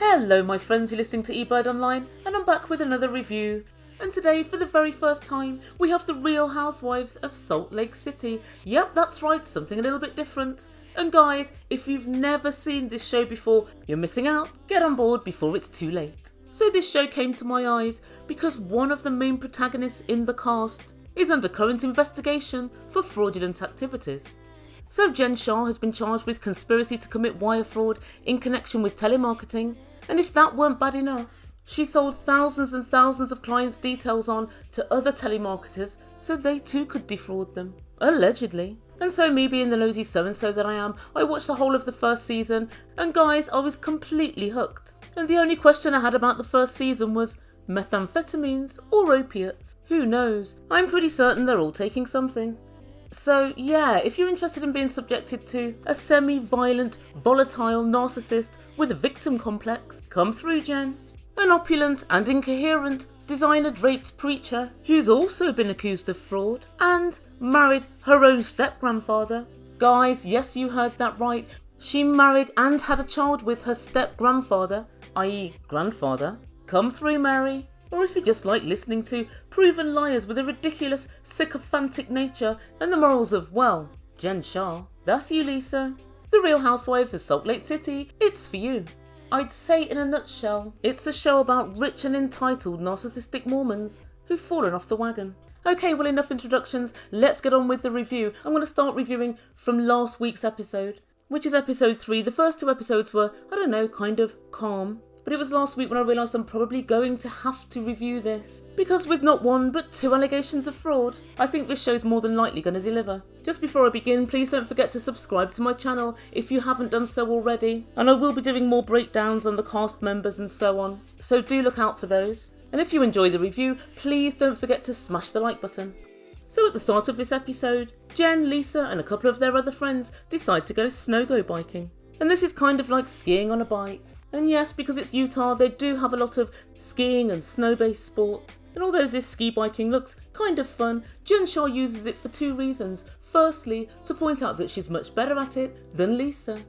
Hello my friends, you're listening to Ebird Online and I'm back with another review. And today, for the very first time, we have the Real Housewives of Salt Lake City. Yep, that's right, something a little bit different. And guys, if you've never seen this show before, you're missing out. Get on board before it's too late. So this show came to my eyes because one of the main protagonists in the cast is under current investigation for fraudulent activities. So Jen Shah has been charged with conspiracy to commit wire fraud in connection with telemarketing, and if that weren't bad enough, she sold thousands and thousands of clients' details on to other telemarketers so they too could defraud them, allegedly. And so me being the nosy so-and-so that I am, I watched the whole of the first season, and guys, I was completely hooked. And the only question I had about the first season was, methamphetamines or opiates? Who knows? I'm pretty certain they're all taking something. So yeah, if you're interested in being subjected to a semi-violent, volatile narcissist with a victim complex, come through Jen. An opulent and incoherent designer-draped preacher who's also been accused of fraud and married her own step-grandfather. Guys, yes, you heard that right. She married and had a child with her step-grandfather, i.e. grandfather. Come through, Mary. Or if you just like listening to proven liars with a ridiculous, sycophantic nature and the morals of, well, Jen Shah. That's you, Lisa. The Real Housewives of Salt Lake City, it's for you. I'd say in a nutshell, it's a show about rich and entitled narcissistic Mormons who've fallen off the wagon. Okay, well, enough introductions, let's get on with the review. I'm going to start reviewing from last week's episode, which is episode 3. The first 2 episodes were, I don't know, kind of calm. But it was last week when I realised I'm probably going to have to review this. Because with not 1 but 2 allegations of fraud, I think this show's more than likely going to deliver. Just before I begin, please don't forget to subscribe to my channel if you haven't done so already. And I will be doing more breakdowns on the cast members and so on. So do look out for those. And if you enjoy the review, please don't forget to smash the like button. So at the start of this episode, Jen, Lisa and a couple of their other friends decide to go snow-go biking. And this is kind of like skiing on a bike. And yes, because it's Utah, they do have a lot of skiing and snow-based sports. And although this ski biking looks kind of fun, Jen Shah uses it for 2 reasons. Firstly, to point out that she's much better at it than Lisa.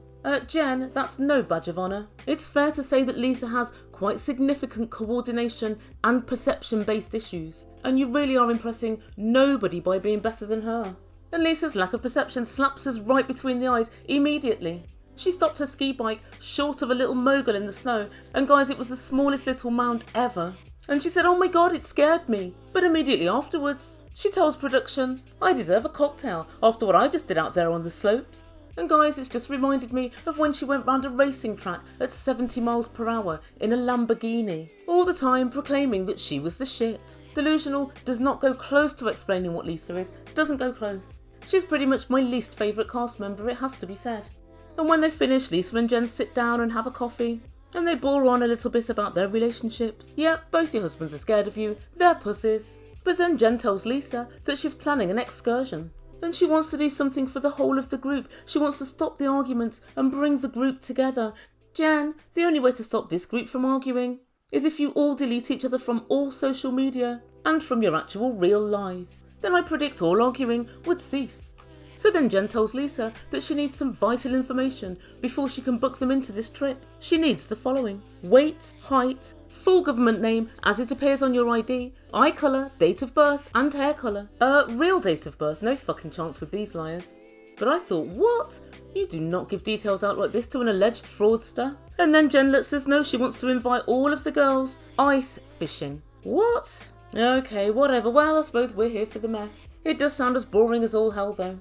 Jen, that's no badge of honour. It's fair to say that Lisa has quite significant coordination and perception-based issues. And you really are impressing nobody by being better than her. And Lisa's lack of perception slaps us right between the eyes immediately. She stopped her ski bike short of a little mogul in the snow, and guys, it was the smallest little mound ever. And she said, oh my god, it scared me. But immediately afterwards, she tells production, I deserve a cocktail after what I just did out there on the slopes. And guys, it's just reminded me of when she went round a racing track at 70 miles per hour in a Lamborghini, all the time proclaiming that she was the shit. Delusional does not go close to explaining what Lisa is, doesn't go close. She's pretty much my least favourite cast member, it has to be said. And when they finish, Lisa and Jen sit down and have a coffee. And they bore on a little bit about their relationships. Yep, both your husbands are scared of you. They're pussies. But then Jen tells Lisa that she's planning an excursion. And she wants to do something for the whole of the group. She wants to stop the arguments and bring the group together. Jen, the only way to stop this group from arguing is if you all delete each other from all social media and from your actual real lives. Then I predict all arguing would cease. So then Jen tells Lisa that she needs some vital information before she can book them into this trip. She needs the following: weight, height, full government name as it appears on your ID, eye colour, date of birth and hair colour. Real date of birth, no fucking chance with these liars. But I thought, what? You do not give details out like this to an alleged fraudster. And then Jen lets us know she wants to invite all of the girls ice fishing. What? Okay, whatever. Well, I suppose we're here for the mess. It does sound as boring as all hell though.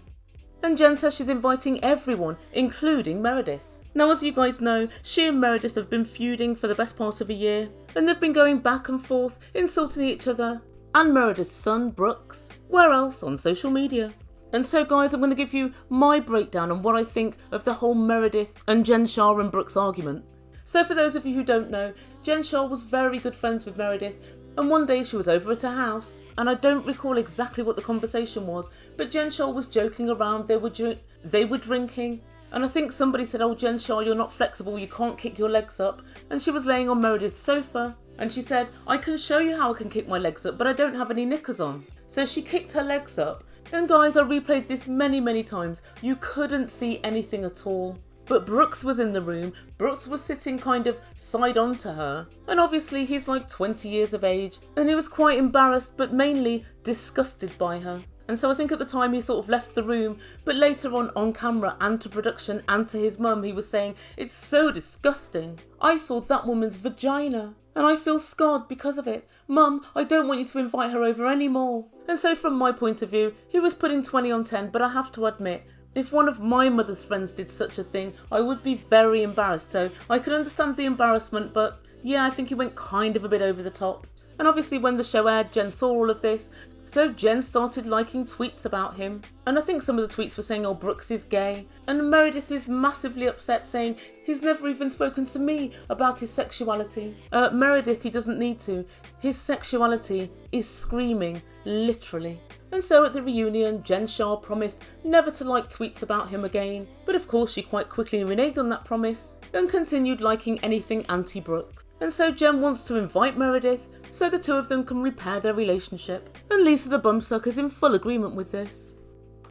And Jen says she's inviting everyone, including Meredith. Now, as you guys know, she and Meredith have been feuding for the best part of a year, and they've been going back and forth, insulting each other, and Meredith's son, Brooks. Where else? On social media. And so guys, I'm going to give you my breakdown on what I think of the whole Meredith and Jen Shah and Brooks argument. So for those of you who don't know, Jen Shah was very good friends with Meredith, and one day she was over at her house, and I don't recall exactly what the conversation was, but Jen Shah was joking around, they were drinking, and I think somebody said, oh Jen Shah, you're not flexible, you can't kick your legs up, and she was laying on Meredith's sofa, and she said, I can show you how I can kick my legs up, but I don't have any knickers on. So she kicked her legs up, and guys, I replayed this many times, you couldn't see anything at all. But Brookes was in the room. Brookes was sitting kind of side on to her. And obviously he's like 20 years of age. And he was quite embarrassed, but mainly disgusted by her. And so I think at the time he sort of left the room, but later on camera and to production and to his mum, he was saying, "It's so disgusting. I saw that woman's vagina and I feel scarred because of it. Mum, I don't want you to invite her over anymore." And so from my point of view, he was putting 20 on 10, but I have to admit, if one of my mother's friends did such a thing, I would be very embarrassed. So I can understand the embarrassment, but yeah, I think he went kind of a bit over the top. And obviously when the show aired, Jen saw all of this, so Jen started liking tweets about him. And I think some of the tweets were saying, "Oh, Brookes is gay." And Meredith is massively upset, saying he's never even spoken to me about his sexuality. Meredith, he doesn't need to. His sexuality is screaming, literally. And so at the reunion, Jen Shah promised never to like tweets about him again. But of course she quite quickly reneged on that promise and continued liking anything anti-Brookes. And so Jen wants to invite Meredith so the two of them can repair their relationship. And Lisa the bumsucker is in full agreement with this.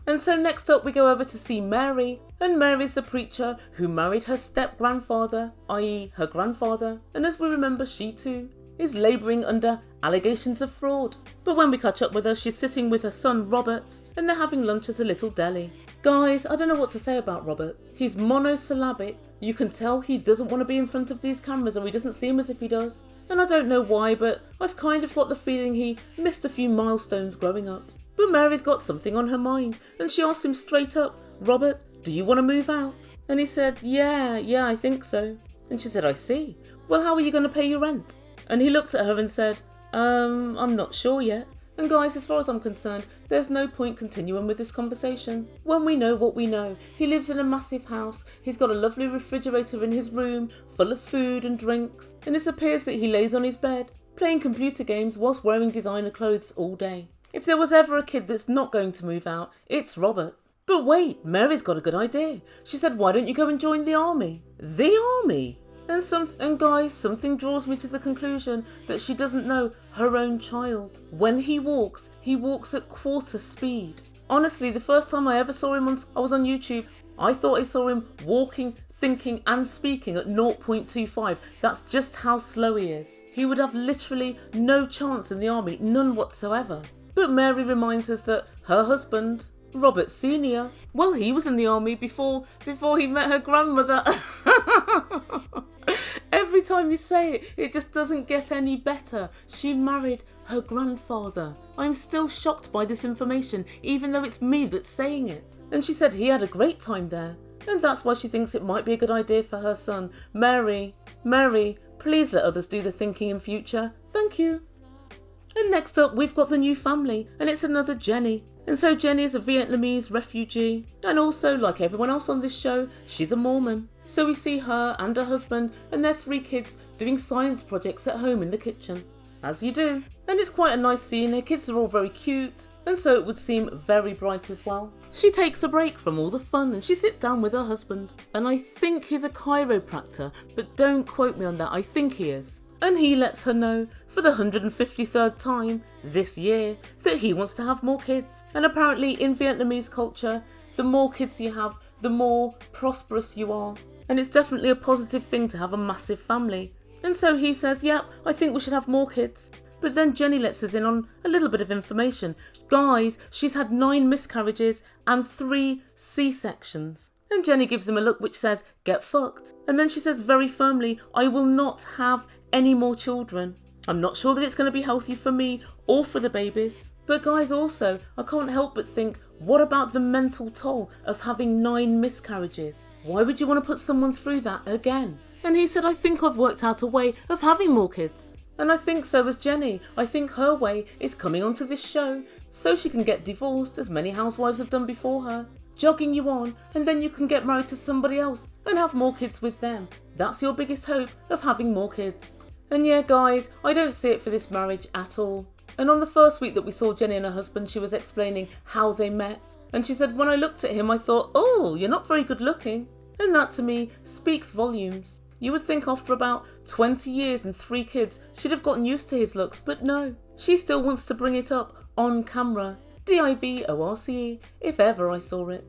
And so next up we go over to see Mary, and Mary's the preacher who married her step-grandfather, i.e. her grandfather, and as we remember, she too is labouring under allegations of fraud. But when we catch up with her, she's sitting with her son Robert, and they're having lunch at a little deli. Guys, I don't know what to say about Robert. He's monosyllabic. You can tell he doesn't want to be in front of these cameras, or he doesn't seem as if he does. And I don't know why, but I've kind of got the feeling he missed a few milestones growing up. But Mary's got something on her mind, and she asked him straight up, "Robert, do you want to move out?" And he said, yeah, I think so. And she said, "I see. Well, how are you going to pay your rent?" And he looked at her and said, I'm not sure yet." And guys, as far as I'm concerned, there's no point continuing with this conversation. When we know what we know, he lives in a massive house, he's got a lovely refrigerator in his room, full of food and drinks, and it appears that he lays on his bed, playing computer games whilst wearing designer clothes all day. If there was ever a kid that's not going to move out, it's Robert. But wait, Mary's got a good idea. She said, "Why don't you go and join the army?" The army? And guys, something draws me to the conclusion that she doesn't know her own child. When he walks at quarter speed. Honestly, the first time I ever saw him I was on YouTube, I thought I saw him walking, thinking and speaking at 0.25. That's just how slow he is. He would have literally no chance in the army, none whatsoever. But Mary reminds us that her husband, Robert Sr., well, he was in the army before he met her grandmother. Every time you say it, it just doesn't get any better. She married her grandfather. I'm still shocked by this information, even though it's me that's saying it. And she said he had a great time there. And that's why she thinks it might be a good idea for her son. Mary, please let others do the thinking in future. Thank you. And next up, we've got the new family, and it's another Jennie. And so Jennie is a Vietnamese refugee, and also, like everyone else on this show, she's a Mormon. So we see her and her husband and their 3 kids doing science projects at home in the kitchen. As you do. And it's quite a nice scene, their kids are all very cute, and so it would seem very bright as well. She takes a break from all the fun and she sits down with her husband. And I think he's a chiropractor, but don't quote me on that, I think he is. And he lets her know, for the 153rd time this year, that he wants to have more kids. And apparently in Vietnamese culture, the more kids you have, the more prosperous you are. And it's definitely a positive thing to have a massive family. And so he says, "Yep, I think we should have more kids." But then Jennie lets us in on a little bit of information. Guys, she's had 9 miscarriages and 3 C-sections. And Jennie gives him a look which says, "Get fucked." And then she says very firmly, "I will not have any more children. I'm not sure that it's going to be healthy for me or for the babies." But guys, also, I can't help but think, what about the mental toll of having 9 miscarriages? Why would you want to put someone through that again? And he said, "I think I've worked out a way of having more kids." And I think so has Jennie. I think her way is coming onto this show so she can get divorced, as many housewives have done before her, jogging you on, and then you can get married to somebody else and have more kids with them. That's your biggest hope of having more kids. And yeah, guys, I don't see it for this marriage at all. And on the first week that we saw Jennie and her husband, she was explaining how they met. And she said, "When I looked at him, I thought, oh, you're not very good looking." And that to me speaks volumes. You would think after about 20 years and 3 kids, she'd have gotten used to his looks, but no. She still wants to bring it up on camera. DIVORCE, if ever I saw it.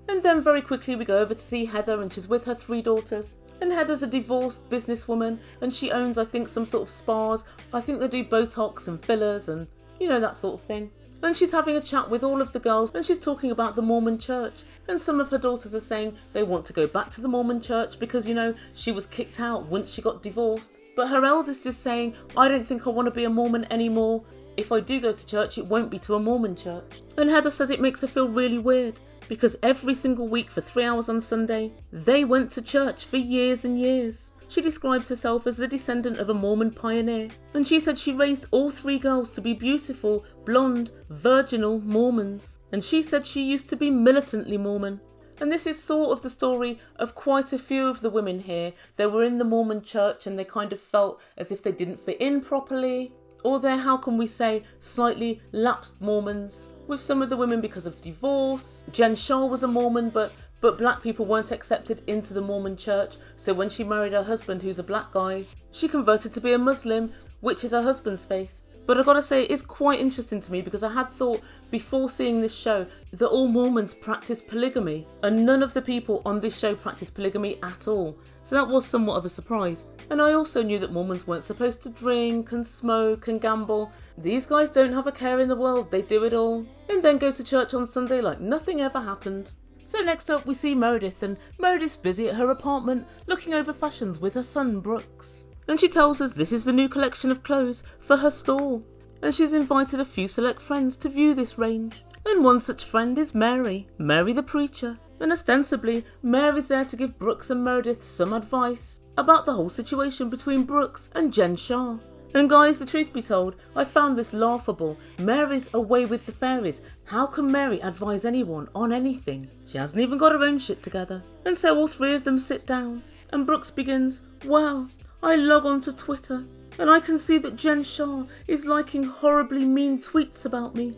And then very quickly we go over to see Heather, and she's with her 3 daughters. And Heather's a divorced businesswoman, and she owns, I think, some sort of spas. I think they do Botox and fillers and, that sort of thing. And she's having a chat with all of the girls, and she's talking about the Mormon church. And some of her daughters are saying they want to go back to the Mormon church because, she was kicked out once she got divorced. But her eldest is saying, I don't think I want to be a Mormon anymore. If I do go to church, it won't be to a Mormon church. And Heather says it makes her feel really weird because every single week for 3 hours on Sunday, they went to church for years and years. She describes herself as the descendant of a Mormon pioneer, and she said she raised all 3 girls to be beautiful, blonde, virginal Mormons. And she said she used to be militantly Mormon. And this is sort of the story of quite a few of the women here. They were in the Mormon church and they kind of felt as if they didn't fit in properly. Or they're, how can we say, slightly lapsed Mormons. With some of the women because of divorce. Jen Shah was a Mormon, but black people weren't accepted into the Mormon church. So when she married her husband, who's a black guy, she converted to be a Muslim, which is her husband's faith. But I gotta say, it's quite interesting to me because I had thought before seeing this show that all Mormons practice polygamy, and none of the people on this show practice polygamy at all. So that was somewhat of a surprise. And I also knew that Mormons weren't supposed to drink and smoke and gamble. These guys don't have a care in the world, they do it all. And then go to church on Sunday like nothing ever happened. So next up we see Meredith, and Meredith's busy at her apartment looking over fashions with her son Brooks. And she tells us this is the new collection of clothes for her store. And she's invited a few select friends to view this range. And one such friend is Mary the preacher. And ostensibly, Mary's there to give Brooks and Meredith some advice about the whole situation between Brooks and Jen Shah. And guys, the truth be told, I found this laughable. Mary's away with the fairies. How can Mary advise anyone on anything? She hasn't even got her own shit together. And so all 3 of them sit down. And Brooks begins, well, I log on to Twitter and I can see that Jen Shah is liking horribly mean tweets about me.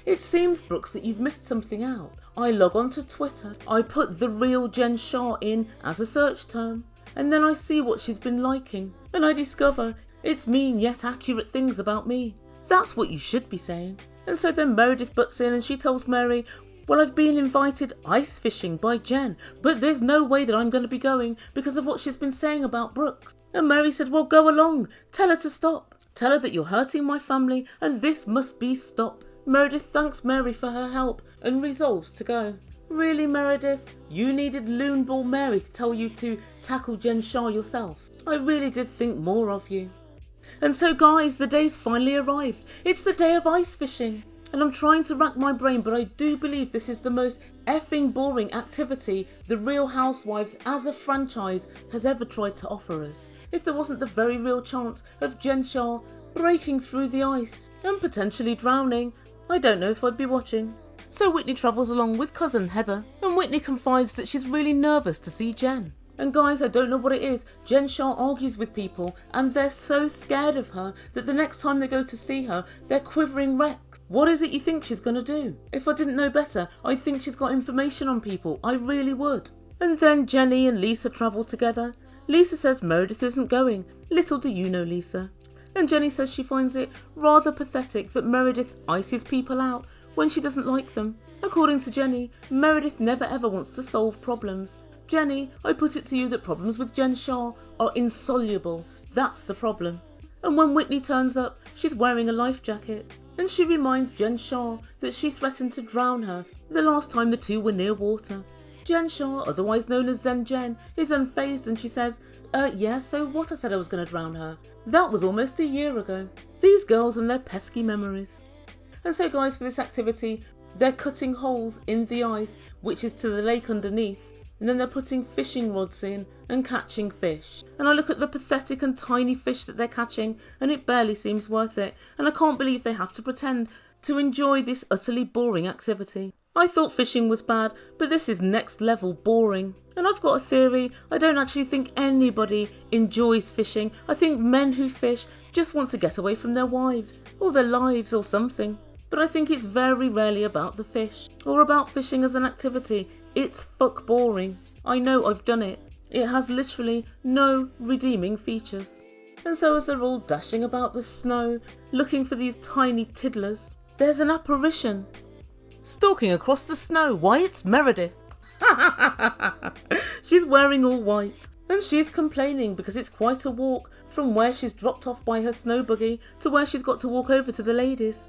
It seems, Brooks, that you've missed something out. I log on to Twitter, I put the real Jen Shah in as a search term, and then I see what she's been liking, and I discover it's mean yet accurate things about me. That's what you should be saying. And so then Meredith butts in and she tells Mary, well, I've been invited ice fishing by Jen, but there's no way that I'm going to be going because of what she's been saying about Brooks. And Mary said, well, go along. Tell her to stop. Tell her that you're hurting my family and this must be stopped. Meredith thanks Mary for her help and resolves to go. Really, Meredith? You needed Loonball Mary to tell you to tackle Jen Shah yourself. I really did think more of you. And so guys, the day's finally arrived. It's the day of ice fishing. And I'm trying to rack my brain, but I do believe this is the most effing boring activity the Real Housewives as a franchise has ever tried to offer us. If there wasn't the very real chance of Jen Shah breaking through the ice and potentially drowning, I don't know if I'd be watching. So Whitney travels along with cousin Heather, and Whitney confides that she's really nervous to see Jen. And guys, I don't know what it is, Jen Shah argues with people and they're so scared of her that the next time they go to see her, they're quivering wrecks. What is it you think she's going to do? If I didn't know better, I'd think she's got information on people, I really would. And then Jennie and Lisa travel together. Lisa says Meredith isn't going. Little do you know, Lisa. And Jennie says she finds it rather pathetic that Meredith ices people out when she doesn't like them. According to Jennie, Meredith never ever wants to solve problems. Jennie, I put it to you that problems with Jen Shah are insoluble. That's the problem. And when Whitney turns up, she's wearing a life jacket. And she reminds Jen Shah that she threatened to drown her the last time the two were near water. Jen Shah, otherwise known as Zen Jen, is unfazed and she says, yeah, so what? I said I was going to drown her. That was almost a year ago. These girls and their pesky memories. And so guys, for this activity, they're cutting holes in the ice, which is to the lake underneath. And then they're putting fishing rods in and catching fish. And I look at the pathetic and tiny fish that they're catching and it barely seems worth it. And I can't believe they have to pretend to enjoy this utterly boring activity. I thought fishing was bad, but this is next level boring. And I've got a theory, I don't actually think anybody enjoys fishing. I think men who fish just want to get away from their wives, or their lives or something. But I think it's very rarely about the fish, or about fishing as an activity. It's fuck boring. I know, I've done it. It has literally no redeeming features. And so as they're all dashing about the snow, looking for these tiny tiddlers, there's an apparition. Stalking across the snow, why it's Meredith. She's wearing all white, and she's complaining because it's quite a walk from where she's dropped off by her snow buggy to where she's got to walk over to the ladies.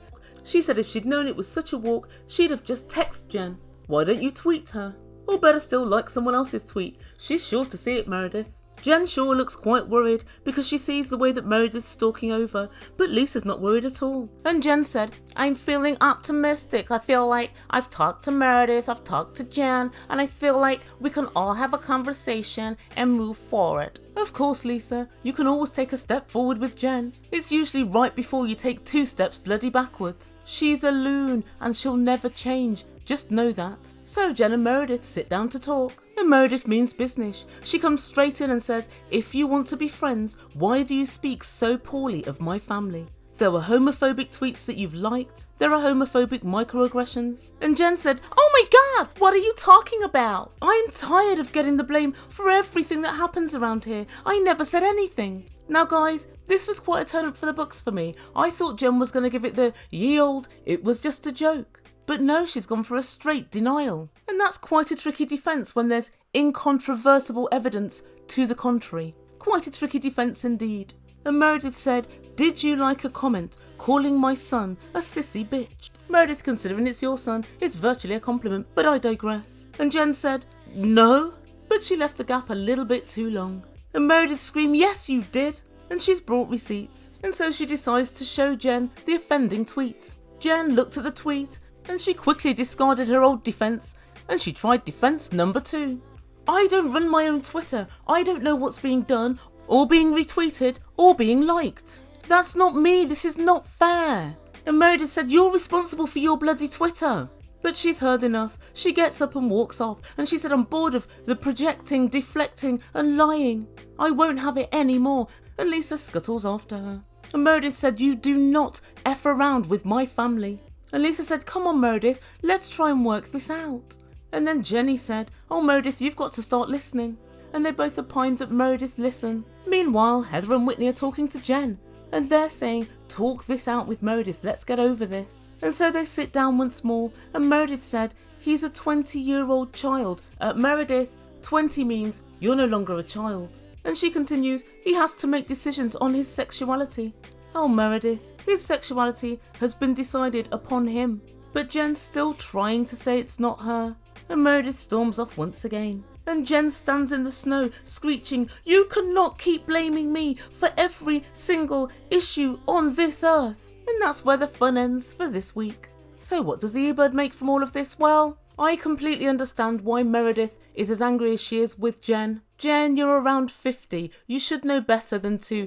She said if she'd known it was such a walk, she'd have just texted Jen. Why don't you tweet her? Or better still, like someone else's tweet. She's sure to see it, Meredith. Jen sure looks quite worried because she sees the way that Meredith's stalking over, but Lisa's not worried at all. And Jen said, I'm feeling optimistic. I feel like I've talked to Meredith, I've talked to Jen, and I feel like we can all have a conversation and move forward. Of course, Lisa, you can always take a step forward with Jen. It's usually right before you take 2 steps bloody backwards. She's a loon and she'll never change. Just know that. So Jen and Meredith sit down to talk. And Meredith means business. She comes straight in and says, if you want to be friends, why do you speak so poorly of my family? There were homophobic tweets that you've liked. There are homophobic microaggressions. And Jen said, oh my God, what are you talking about? I'm tired of getting the blame for everything that happens around here. I never said anything. Now guys, this was quite a turn up for the books for me. I thought Jen was going to give it the ye olde, it was just a joke. But no, she's gone for a straight denial. And that's quite a tricky defence when there's incontrovertible evidence to the contrary. Quite a tricky defence indeed. And Meredith said, did you like a comment calling my son a sissy bitch? Meredith, considering it's your son, is virtually a compliment, but I digress. And Jen said, no, but she left the gap a little bit too long. And Meredith screamed, yes you did. And she's brought receipts. And so she decides to show Jen the offending tweet. Jen looked at the tweet and she quickly discarded her old defence and she tried defence number 2. I don't run my own Twitter. I don't know what's being done or being retweeted or being liked. That's not me. This is not fair. And Meredith said, you're responsible for your bloody Twitter. But she's heard enough. She gets up and walks off and she said, I'm bored of the projecting, deflecting and lying. I won't have it anymore. And Lisa scuttles after her. And Meredith said, you do not F around with my family. And Lisa said, come on Meredith, let's try and work this out. And then Jennie said, oh Meredith, you've got to start listening. And they both opined that Meredith listen. Meanwhile, Heather and Whitney are talking to Jen. And they're saying, talk this out with Meredith, let's get over this. And so they sit down once more and Meredith said, he's a 20-year-old child. Meredith, 20 means you're no longer a child. And she continues, he has to make decisions on his sexuality. Oh Meredith, his sexuality has been decided upon him. But Jen's still trying to say it's not her. And Meredith storms off once again. And Jen stands in the snow screeching, you cannot keep blaming me for every single issue on this earth. And that's where the fun ends for this week. So what does the Ebird make from all of this? Well, I completely understand why Meredith is as angry as she is with Jen. Jen, you're around 50. You should know better than to,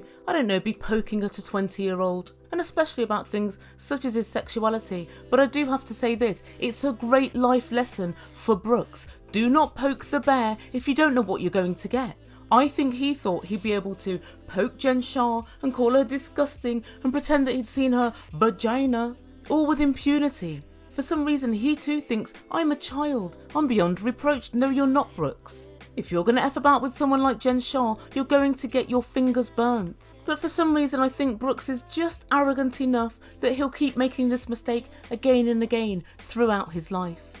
be poking at a 20-year-old. And especially about things such as his sexuality. But I do have to say this, it's a great life lesson for Brookes. Do not poke the bear if you don't know what you're going to get. I think he thought he'd be able to poke Jen Shah and call her disgusting and pretend that he'd seen her vagina, all with impunity. For some reason he too thinks, I'm a child, I'm beyond reproach. No, you're not, Brookes. If you're going to F about with someone like Jen Shah, you're going to get your fingers burnt. But for some reason I think Brookes is just arrogant enough that he'll keep making this mistake again and again throughout his life.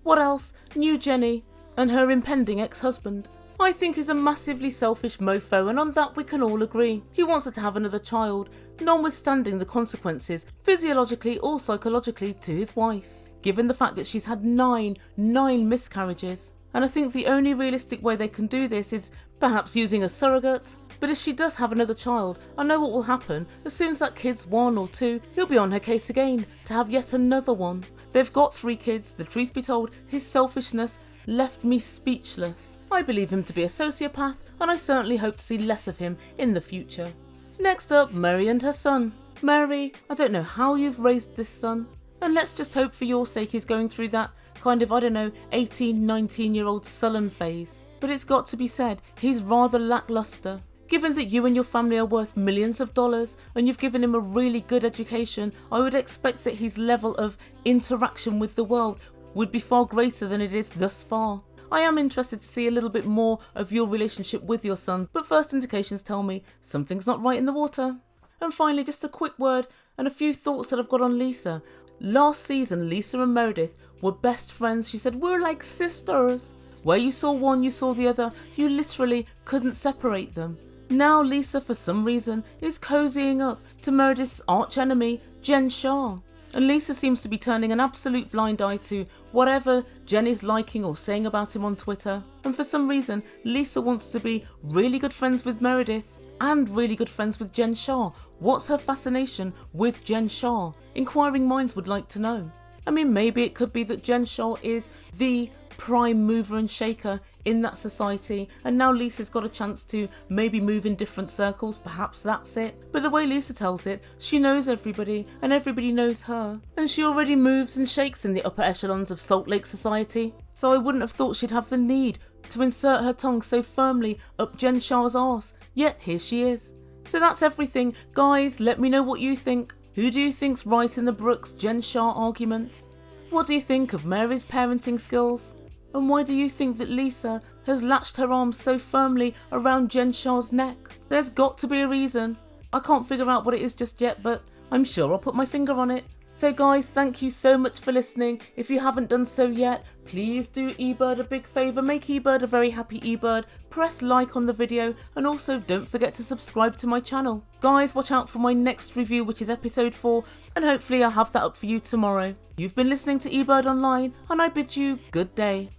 What else? New Jennie and her impending ex-husband. I think is a massively selfish mofo, and on that we can all agree. He wants her to have another child, notwithstanding the consequences, physiologically or psychologically, to his wife, given the fact that she's had nine miscarriages. And I think the only realistic way they can do this is perhaps using a surrogate. But if she does have another child, I know what will happen. As soon as that kid's 1 or 2, he'll be on her case again to have yet another one. They've got 3 kids. The truth be told, his selfishness left me speechless. I believe him to be a sociopath, and I certainly hope to see less of him in the future. Next up, Mary and her son. Mary, I don't know how you've raised this son, and let's just hope for your sake he's going through that kind of, 18, 19-year-old sullen phase. But it's got to be said, he's rather lackluster. Given that you and your family are worth millions of dollars and you've given him a really good education, I would expect that his level of interaction with the world would be far greater than it is thus far. I am interested to see a little bit more of your relationship with your son, but first indications tell me something's not right in the water. And finally, just a quick word and a few thoughts that I've got on Lisa. Last season, Lisa and Meredith were best friends. She said, we're like sisters. Where you saw one, you saw the other. You literally couldn't separate them. Now Lisa, for some reason, is cozying up to Meredith's archenemy, Jen Shah. And Lisa seems to be turning an absolute blind eye to whatever Jen is liking or saying about him on Twitter. And for some reason, Lisa wants to be really good friends with Meredith and really good friends with Jen Shah. What's her fascination with Jen Shah? Inquiring minds would like to know. I mean, maybe it could be that Jen Shah is the prime mover and shaker in that society, and now Lisa's got a chance to maybe move in different circles. Perhaps that's it. But the way Lisa tells it, she knows everybody and everybody knows her, and she already moves and shakes in the upper echelons of Salt Lake society, so I wouldn't have thought she'd have the need to insert her tongue so firmly up Jen Shah's arse, yet here she is. So that's everything. Guys, let me know what you think. Who do you think's right in the Brookes-Jen Shah arguments? What do you think of Mary's parenting skills? And why do you think that Lisa has latched her arms so firmly around Jen Shah's neck? There's got to be a reason. I can't figure out what it is just yet, but I'm sure I'll put my finger on it. So guys, thank you so much for listening. If you haven't done so yet, please do Ebird a big favour. Make Ebird a very happy Ebird. Press like on the video, and also don't forget to subscribe to my channel. Guys, watch out for my next review, which is episode 4, and hopefully I'll have that up for you tomorrow. You've been listening to Ebird Online, and I bid you good day.